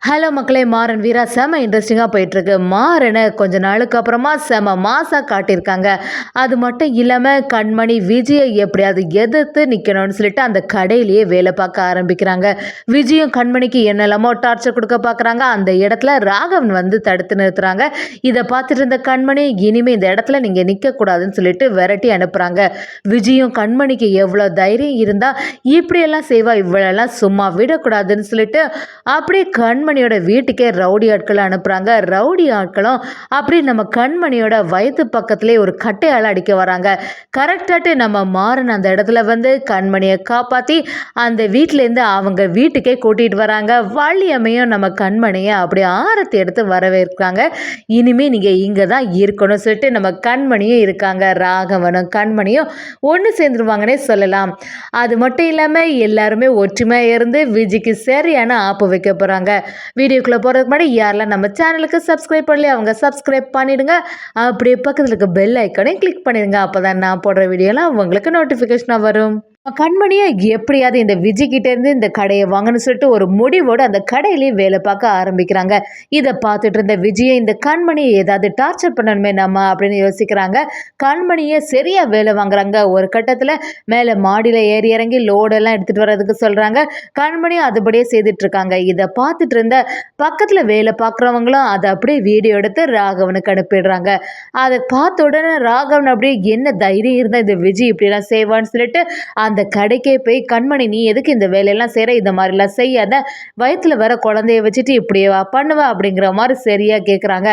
Hello மக்களே, மாறன் வீரா செம இன்ட்ரெஸ்டிங்காக போயிட்டுருக்கு. மாறனை கொஞ்ச நாளுக்கு அப்புறமா செம மாசாக காட்டியிருக்காங்க. அது மட்டும் இல்லாமல் கண்மணி விஜயை எப்படியாவது எதிர்த்து நிற்கணும்னு சொல்லிட்டு அந்த கடையிலேயே வேலை பார்க்க ஆரம்பிக்கிறாங்க. விஜயும் கண்மணிக்கு என்னெல்லாமோ டார்ச்சர் கொடுக்க பார்க்குறாங்க. அந்த இடத்துல ராகவன் வந்து தடுத்து நிறுத்துறாங்க. இதை பார்த்துட்டு இருந்த கண்மணி இனிமேல் இந்த இடத்துல நீங்கள் நிற்கக்கூடாதுன்னு சொல்லிட்டு விரட்டி அனுப்புகிறாங்க. விஜயும் கண்மணிக்கு எவ்வளோ தைரியம் இருந்தால் இப்படியெல்லாம் செய்வா, இவ்வளோலாம் சும்மா விடக்கூடாதுன்னு சொல்லிட்டு அப்படியே கண்மணியோட வீட்டுக்கே ரவுடி ஆட்களை அனுப்புகிறாங்க. ரவுடி ஆட்களும் அப்படி நம்ம கண்மணியோட வயது பக்கத்துலேயே ஒரு கட்டையால் அடிக்க வராங்க. கரெக்டாட்டு நம்ம மாறன் அந்த இடத்துல வந்து கண்மணியை காப்பாற்றி அந்த வீட்டிலேருந்து அவங்க வீட்டுக்கே கூட்டிகிட்டு வராங்க. வள்ளியம்மையும் நம்ம கண்மணியை அப்படி ஆரத்தி எடுத்து வரவேற்கிறாங்க. இனிமேல் நீங்கள் இங்கே தான் இருக்கணும்னு சொல்லிட்டு நம்ம கண்மணியும் இருக்காங்க. ராகவனும் கண்மணியும் ஒன்று சேர்ந்துருவாங்கன்னே சொல்லலாம். அது மட்டும் இல்லாமல் எல்லாருமே ஒற்றுமையாக இருந்து விஜய்க்கு சரியான ஆப்பு வைக்க போகிறாங்க. வீடியோக்குள்ளே போகிறதுக்கு முன்னாடி யாரெல்லாம் நம்ம சேனலுக்கு சப்ஸ்கிரைப் பண்ணலையே அவங்க சப்ஸ்கிரைப் பண்ணிவிடுங்க. அப்படியே பக்கத்தில் இருக்க பெல் ஐக்கானையும் கிளிக் பண்ணிடுங்க. அப்போ தான் நான் போடுற வீடியோலாம் உங்களுக்கு நோட்டிஃபிகேஷனாக வரும். கண்மணியை எப்படியாவது இந்த விஜய்கிட்ட இருந்து இந்த கடையை வாங்கணும்னு சொல்லிட்டு ஒரு முடிவோடு அந்த கடையிலேயே வேலை பார்க்க ஆரம்பிக்கிறாங்க. இதை பார்த்துட்டு இருந்த விஜயை இந்த கண்மணியை ஏதாவது டார்ச்சர் பண்ணணுமே நம்ம அப்படின்னு யோசிக்கிறாங்க. கண்மணியை சரியா வேலை வாங்குறாங்க. ஒரு கட்டத்தில் மேலே மாடியில் ஏறி இறங்கி லோடெல்லாம் எடுத்துகிட்டு வர்றதுக்கு சொல்கிறாங்க. கண்மணியும் அதுபடியே செய்துட்டு இருக்காங்க. இதை பார்த்துட்டு இருந்த பக்கத்தில் வேலை பார்க்குறவங்களும் அதை அப்படியே வீடியோ எடுத்து ராகவனுக்கு அனுப்பிடுறாங்க. அதை பார்த்த உடனே ராகவன் அப்படியே என்ன தைரியம் இருந்தால் இந்த விஜய் இப்படிலாம் செய்வான்னு சொல்லிட்டு அந்த கடைக்கே போய் கண்மணி நீ எதுக்கு இந்த வேலையெல்லாம் செய்கிற, இந்த மாதிரிலாம் செய்யாத, வயிற்றுல வர குழந்தைய வச்சுட்டு இப்படியே பண்ணுவ அப்படிங்கிற மாதிரி சரியாக கேட்குறாங்க.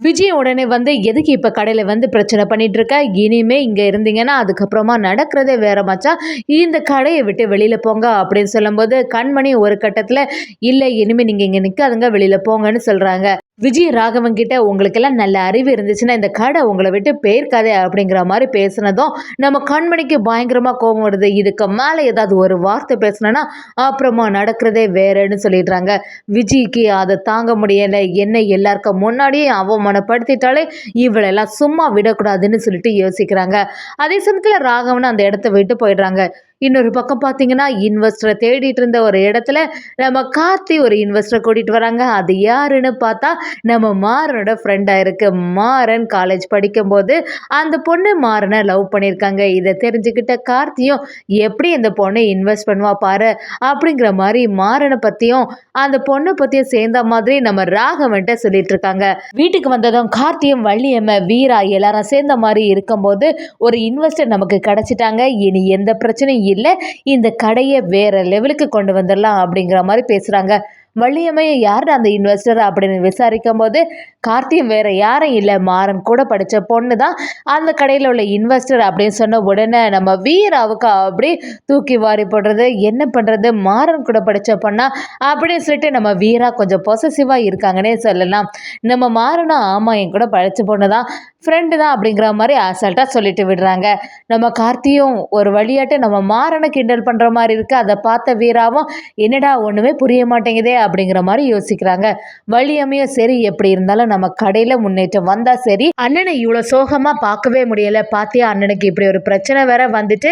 விஜய் உடனே வந்து எதுக்கு இப்போ கடையில் வந்து பிரச்சனை பண்ணிட்டு இருக்க, இனிமே இங்கே இருந்தீங்கன்னா அதுக்கப்புறமா நடக்கிறதே வேற மச்சா, இந்த கடையை விட்டு வெளியில் போங்க அப்படின்னு சொல்லும்போது கண்மணி ஒரு கட்டத்தில் இல்லை இனிமேல் நீங்கள் இங்கே நிற்காதுங்க வெளியில் போங்கன்னு சொல்கிறாங்க. விஜய் ராகவன் கிட்ட உங்களுக்கெல்லாம் நல்ல அறிவு இருந்துச்சுன்னா இந்த கடை உங்களை விட்டு போயிருக்காதே அப்படிங்கிற மாதிரி பேசுனதும் நம்ம கண்மணிக்கு பயங்கரமாக கோபம் வருது. இதுக்கு மேலே ஏதாவது ஒரு வார்த்தை பேசினா அப்புறமா நடக்கிறதே வேறன்னு சொல்லிடுறாங்க. விஜய்க்கு அதை தாங்க முடியலை, என்ன எல்லாருக்கும் முன்னாடியே அவமானப்படுத்திட்டாலே இவளெல்லாம் சும்மா விடக்கூடாதுன்னு சொல்லிட்டு யோசிக்கிறாங்க. அதே சமயத்தில் ராகவன் அந்த இடத்த விட்டு போயிடுறாங்க. இன்னொரு பக்கம் பார்த்தீங்கன்னா இன்வெஸ்டரை தேடிட்டு இருந்த ஒரு இடத்துல நம்ம கார்த்தி ஒரு இன்வெஸ்டரை கூட்டிகிட்டு வராங்க. அது யாருன்னு பார்த்தா நம்ம மாறனோட ஃப்ரெண்டாக இருக்கு. மாறன் காலேஜ் படிக்கும்போது அந்த பொண்ணு மாறனை லவ் பண்ணியிருக்காங்க. இதை தெரிஞ்சுக்கிட்ட கார்த்தியும் எப்படி இந்த பொண்ணை இன்வெஸ்ட் பண்ணுவா பாரு அப்படிங்கிற மாதிரி மாறனை பற்றியும் அந்த பொண்ணை பற்றியும் சேர்ந்த மாதிரி நம்ம ராகவன்ட்ட சொல்லிட்டு இருக்காங்க. வீட்டுக்கு வந்ததும் கார்த்தியும் வள்ளியம்மை வீரா எல்லாரும் சேர்ந்த மாதிரி இருக்கும்போது ஒரு இன்வெஸ்டர் நமக்கு கிடைச்சிட்டாங்க, இனி எந்த பிரச்சனையும் இல்லை, இந்த கடையை வேற லெவலுக்கு கொண்டு வந்துடலாம் அப்படிங்கிற மாதிரி பேசுகிறாங்க. வள்ளியம்மையை யார் அந்த இன்வெஸ்டர் அப்படின்னு விசாரிக்கும் போது கார்த்தியும் வேற யாரும் இல்லை, மாறன் கூட படித்த பொண்ணு தான் அந்த கடையில் உள்ள இன்வெஸ்டர் அப்படின்னு சொன்ன உடனே நம்ம வீராவுக்கு அப்படி தூக்கி வாரி போடுறது. என்ன பண்ணுறது, மாறன் கூட படித்த பொண்ணா அப்படின்னு சொல்லிட்டு நம்ம வீரா கொஞ்சம் பொசசிவாக இருக்காங்கன்னே சொல்லலாம். நம்ம மாறனும் ஆமாம் என் கூட படித்த பொண்ணு தான், ஃப்ரெண்டு தான் அப்படிங்கிற மாதிரி அசால்ட்டாக சொல்லிட்டு விடுறாங்க. நம்ம கார்த்தியும் ஒரு வழியாட்டு நம்ம மாறனை கிண்டல் பண்ணுற மாதிரி இருக்குது. அதை பார்த்த வீராவும் என்னடா ஒன்றுமே புரிய மாட்டேங்குதே அப்படிங்கிற மாதிரி யோசிக்கிறாங்க. வள்ளியம்மையும் சரி எப்படி இருந்தாலும் நம்ம கடையில் முன்னேற்றம் வந்தால் சரி, அண்ணனை இவ்வளோ சோகமாக பார்க்கவே முடியலை, பார்த்தியா அண்ணனுக்கு இப்படி ஒரு பிரச்சனை வேற வந்துட்டு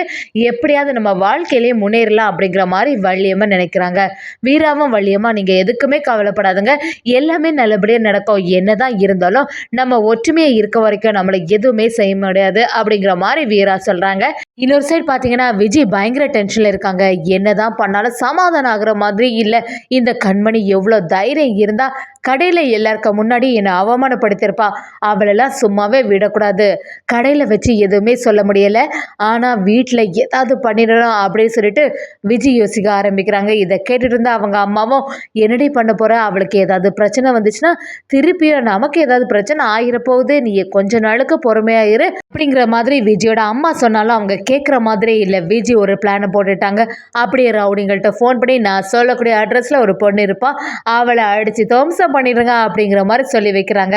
எப்படியாவது நம்ம வாழ்க்கையிலேயே முன்னேறலாம் அப்படிங்கிற மாதிரி வள்ளியம்மா நினைக்கிறாங்க. வீராவும் வள்ளியம்மா நீங்கள் எதுக்குமே கவலைப்படாதுங்க, எல்லாமே நல்லபடியாக நடக்கும், என்னதான் இருந்தாலும் நம்ம ஒற்றுமையாக இருக்க வரைக்கும் நம்மளை எதுவுமே செய்ய முடியாது அப்படிங்கிற மாதிரி வீரா சொல்கிறாங்க. இன்னொரு சைடு பார்த்தீங்கன்னா விஜய் பயங்கர டென்ஷனில் இருக்காங்க. என்னதான் பண்ணாலும் சமாதானம் ஆகிற மாதிரி இல்லை. இந்த கண்மணி எவ்வளோ தைரியம் இருந்தால் கடையில் எல்லாருக்கும் முன்னாடி என்னை அவமானப்படுத்தியிருப்பா, அவளெல்லாம் சும்மாவே விடக்கூடாது, கடையில் வச்சு எதுவுமே சொல்ல முடியலை, ஆனால் வீட்டில் ஏதாவது பண்ணிடணும் அப்படின்னு சொல்லிட்டு விஜய் யோசிக்க ஆரம்பிக்கிறாங்க. இதை கேட்டுட்டு இருந்தால் அவங்க அம்மாவும் என்னடி பண்ண போகிற, அவளுக்கு ஏதாவது பிரச்சனை வந்துச்சுன்னா திருப்பியும் நமக்கு ஏதாவது பிரச்சனை ஆகிரப்போகுது, நீ கொஞ்ச நாளுக்கு பொறுமையாயிரு அப்படிங்கிற மாதிரி விஜயோட அம்மா சொன்னாலும் அவங்க கேட்குற மாதிரி இல்லை. விஜய் ஒரு பிளானை போட்டுட்டாங்க. அப்படியே ரவுடிங்கள்ட்ட ஃபோன் பண்ணி நான் சொல்லக்கூடிய அட்ரஸில் ஒரு பொண்ணு இருப்பா, அவளை அடித்து துவம்சம் தும்சம் பண்ணிடுங்க அப்படிங்கிற மாதிரி சொல்லி வைக்கிறாங்க.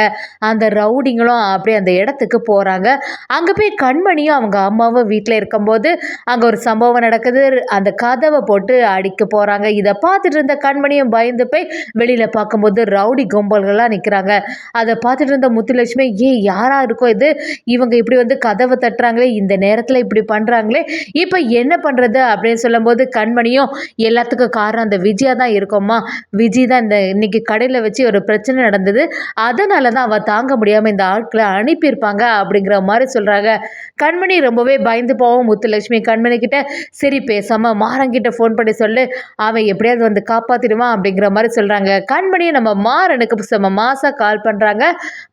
அந்த ரவுடிங்களும் அப்படியே அந்த இடத்துக்கு போகிறாங்க. அங்கே போய் கண்மணியும் அவங்க அம்மாவும் வீட்டில் இருக்கும்போது அங்கே ஒரு சம்பவம் நடக்குது. அந்த கதவை போட்டு அடிக்க போகிறாங்க. இதை பார்த்துட்டு இருந்த கண்மணியும் பயந்து போய் வெளியில் பார்க்கும்போது ரவுடி கும்பல்கள்லாம் நிற்கிறாங்க. அதை பார்த்துட்டு இருந்த முத்துலட்சுமி, யாரா இருக்கும் இது, இவங்க இப்படி வந்து கதவை தட்டுறாங்களே, இந்த நேரத்தில் இப்படி பண்ணுறாங்களே, இப்போ என்ன பண்ணுறது அப்படின்னு சொல்லும்போது கண்மணியும், எல்லாத்துக்கும் காரணம் அந்த விஜயா தான் இருக்கும்மா. விஜய் தான் இந்த இன்னைக்கு கடையில் வச்சு ஒரு பிரச்சனை நடந்தது, அதனால தான் அவள் தாங்க முடியாமல் இந்த ஆட்களை அனுப்பியிருப்பாங்க அப்படிங்கிற மாதிரி சொல்கிறாங்க. கண்மணி ரொம்பவே பயந்து போவோம். முத்துலட்சுமி கண்மணி கிட்ட, சரி பேசாமல் மாறன்கிட்ட ஃபோன் பண்ணி சொல்லு, அவன் எப்படியாவது வந்து காப்பாற்றிடுவான் அப்படிங்கிற மாதிரி சொல்கிறாங்க. கண்மணியை நம்ம மாறனுக்கு செம்ம மாசா கால் பண்ணுறாங்க.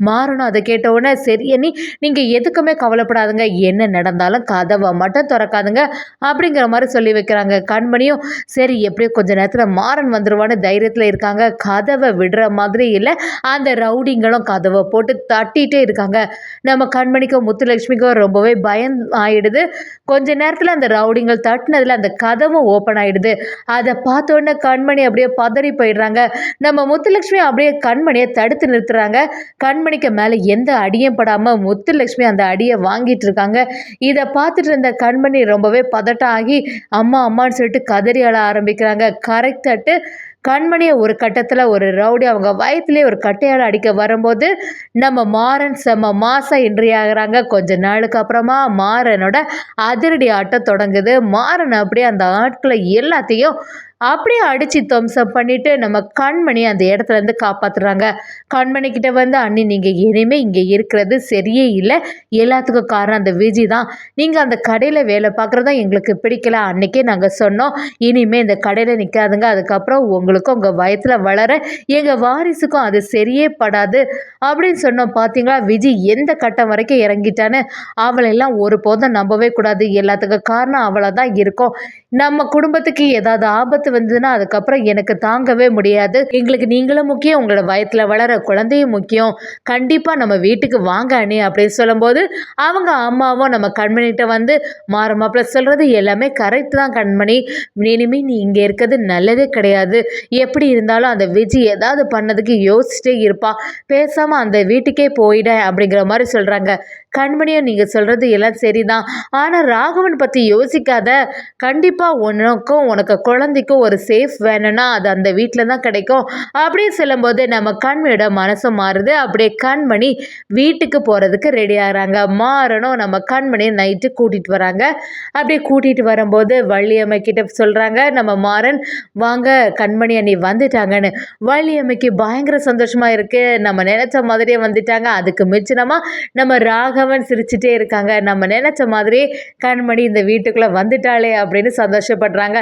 மாறனும் அதை கேட்ட உடனே, சரி அண்ணி, நீங்கள் எதுக்குமே கவலைப்படாதுங்க, என்ன நடந்தாலும் கதவை மட்டும் திறக்காதுங்க அப்படிங்கிற மாதிரி சொல்லி வைக்கிறாங்க. கண்மணியும் சரி எப்படியோ கொஞ்ச நேரத்தில் மாறன் வந்துடுவான்னு தைரியத்தில் இருக்காங்க. கதவை விடுற மாதிரி இல்லை, அந்த ரவுடிங்களும் கதவை போட்டு தட்டிகிட்டே இருக்காங்க. நம்ம கண்மணிக்கும் முத்துலட்சுமிக்கும் ரொம்பவே பயம் ஆயிடுது. கொஞ்ச நேரத்தில் அந்த ரவுடிங்கள் தட்டினதில் அந்த கதவும் ஓப்பன் ஆயிடுது. அதை பார்த்த உடனே கண்மணி அப்படியே பதறி போயிடுறாங்க. நம்ம முத்துலட்சுமி அப்படியே கண்மணியை தடுத்து நிறுத்துறாங்க. கண்மணிக்கு மேலே எந்த அடியும் படாமல் முத்துலட்சுமி அந்த அடியை வாங்கிட்டு இருக்காங்க. இதை பார்த்துட்டு இருந்த கண்மணி ரொம்பவே பதட்டம் ஆகி அம்மா அம்மான்னு சொல்லிட்டு கதறி அழ ஆரம்பிக்கிறாங்க. கரெக்டாட்டு கண்மணியை ஒரு கட்டத்தில் ஒரு ரவுடி அவங்க வயத்துலேயே ஒரு கட்டையால் அடிக்க வரும்போது நம்ம மாறன் செம்ம மாசா இன்றியாகிறாங்க. கொஞ்ச நாளுக்கு அப்புறமா மாறனோட அதிரடி ஆட்டம் தொடங்குது. மாறன் அப்படியே அந்த ஆட்களை எல்லாத்தையும் அப்படியே அடித்து துவம்சம் பண்ணிட்டு நம்ம கண்மணி அந்த இடத்துல இருந்து காப்பாற்றுறாங்க. கண்மணி கிட்ட வந்து, அண்ணி நீங்கள் இனிமேல் இங்கே இருக்கிறது சரியே இல்லை, எல்லாத்துக்கும் காரணம் அந்த விஜி தான், நீங்கள் அந்த கடையில் வேலை பார்க்குறதா எங்களுக்கு பிடிக்கல, அன்றைக்கே நாங்கள் சொன்னோம் இனிமேல் இந்த கடையில் நிற்காதுங்க, அதுக்கப்புறம் உங்களுக்கும் உங்கள் வயத்தில் வளர எங்கள் வாரிசுக்கும் அது சரியே படாது அப்படின்னு சொன்னோம். பார்த்தீங்களா விஜி எந்த கட்டம் வரைக்கும் இறங்கிட்டான்னு. அவளெல்லாம் ஒரு போதும் நம்பவே கூடாது, எல்லாத்துக்கும் காரணம் அவளை தான் இருக்கும். நம்ம குடும்பத்துக்கு ஏதாவது ஆபத்து வந்ததுன்னா அதுக்கப்புறம் எனக்கு தாங்கவே முடியாது. எங்களுக்கு நீங்களும் முக்கியம், உங்களோட வயத்தில் வளர குழந்தையும் முக்கியம், கண்டிப்பாக நம்ம வீட்டுக்கு வாங்க அண்ணி அப்படின்னு சொல்லும்போது அவங்க அம்மாவும் நம்ம கண்மணிகிட்ட வந்து, மாப்பிள்ள சொல்கிறது எல்லாமே கரெக்ட் தான் கண்மணி, இனிமேல் நீ இங்கே இருக்கிறது நல்லதே கிடையாது, எப்படி இருந்தாலும் அந்த விஜய் ஏதாவது பண்ணதுக்கு யோசிச்சுட்டே இருப்பா, பேசாமல் அந்த வீட்டுக்கே போயிட அப்படிங்கிற மாதிரி சொல்கிறாங்க. கண்மணியும் நீங்கள் சொல்கிறது எல்லாம் சரிதான், ஆனால் ராகவன் பற்றி யோசிக்காத, கண்டிப்பாக உனக்கும் உனக்கு குழந்தைக்கும் ஒரு சேஃப் வேணும்னா அது அந்த வீட்டில் தான் கிடைக்கும் அப்படின்னு சொல்லும்போது நம்ம கண்மணியோட மனசு மாறுது. அப்படியே கண்மணி வீட்டுக்கு போகிறதுக்கு ரெடி ஆகிறாங்க. மாறனும் நம்ம கண்மணியை நைட்டு கூட்டிகிட்டு வராங்க. அப்படியே கூட்டிகிட்டு வரும்போது வள்ளியம்மை கிட்ட சொல்கிறாங்க நம்ம மாறன், வாங்க கண்மணி அண்ணி வந்துட்டாங்கன்னு. வள்ளியம்மைக்கு பயங்கர சந்தோஷமாக இருக்குது, நம்ம நினச்ச மாதிரியே வந்துட்டாங்க, அதுக்கு மிச்சமாக நம்ம ராகவன் சிரிச்சுட்டே இருக்காங்க, நம்ம நினச்ச மாதிரியே கண்மணி இந்த வீட்டுக்குள்ளே வந்துட்டாளே அப்படின்னு சந்தோஷப்படுறாங்க.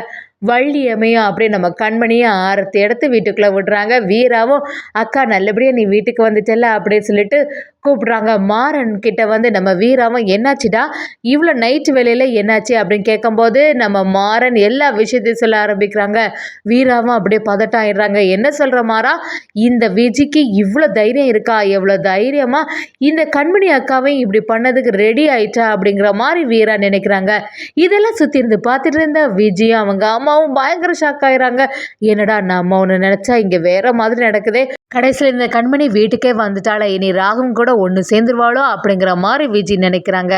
வள்ளியம்மையும் அப்படியே நம்ம கண்மணியை ஆரத்தி எடுத்து வீட்டுக்குள்ளே விடுறாங்க. வீராவும், அக்கா நல்லபடியாக நீ வீட்டுக்கு வந்துட்டல அப்படின்னு சொல்லிட்டு கூப்பிட்றாங்க. மாறன் கிட்ட வந்து நம்ம வீராவும், என்னாச்சுடா இவ்வளோ நைட்டு வேலையில் என்னாச்சு அப்படின்னு கேட்கும்போது நம்ம மாறன் எல்லா விஷயத்தையும் சொல்ல ஆரம்பிக்கிறாங்க. வீராவும் அப்படியே பதட்டம் ஆயிடுறாங்க. என்ன சொல்கிற மாறா, இந்த விஜிக்கு இவ்வளோ தைரியம் இருக்கா, எவ்வளோ தைரியமாக இந்த கண்மணி அக்காவையும் இப்படி பண்ணதுக்கு ரெடி ஆயிட்டா அப்படிங்கிற மாதிரி வீரா நினைக்கிறாங்க. இதெல்லாம் சுற்றி இருந்து பார்த்துட்டு இருந்த விஜயும் அவங்க அம்மாவும் பயங்கர ஷாக் ஆயிடுறாங்க. என்னடா நம்ம ஒன்று நினச்சா இங்கே வேற மாதிரி நடக்குதே, கடைசியில் இந்த கண்மணி வீட்டுக்கே வந்துட்டாளே, இனி ராகம் கூட ஒன்று சேர்ந்துருவாளோ அப்படிங்கிற மாதிரி விஜய் நினைக்கிறாங்க.